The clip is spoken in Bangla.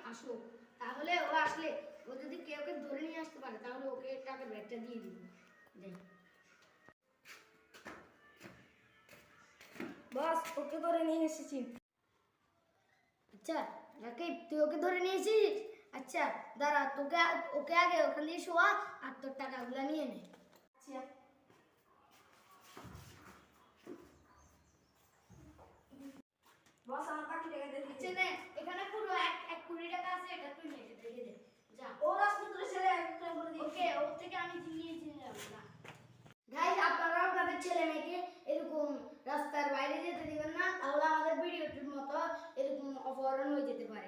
আসো, তাহলে ও আসলে ও যদি কেউ ধরে নিয়ে আসতে পারে তাহলে ওকে টাকা ব্যাগটা দিয়ে দিব। বস, ওকে ধরে নিয়ে এসেছি। আচ্ছা রাকিব, তুই ওকে ধরে নিয়ে এসেছিস? আচ্ছা দাঁড়া, ওকে আগে ওখান দিয়ে শোয়া আর তোর টাকাগুলো নিয়ে নে। আচ্ছা বস, আমার বাকি টাকা দিয়ে দিচ্ছি। আচ্ছা নে, এখানে পুরো এক কোটি টাকা আছে, এটা তুই নে, এটা দিয়ে দে। যা, ও রাজপুত্রের ছেলে একটা করে দিচ্ছি। ওকে ওর থেকে আমি নিয়ে যাবো না। গাইস, আপনারা আপনাদের ছেলে মেয়েকে এরকম রাস্তার বাইরে যেতে দিবেন না, তাহলে আমাদের ভিডিওটির মতো এরকম অপহরণ হয়ে যেতে পারে।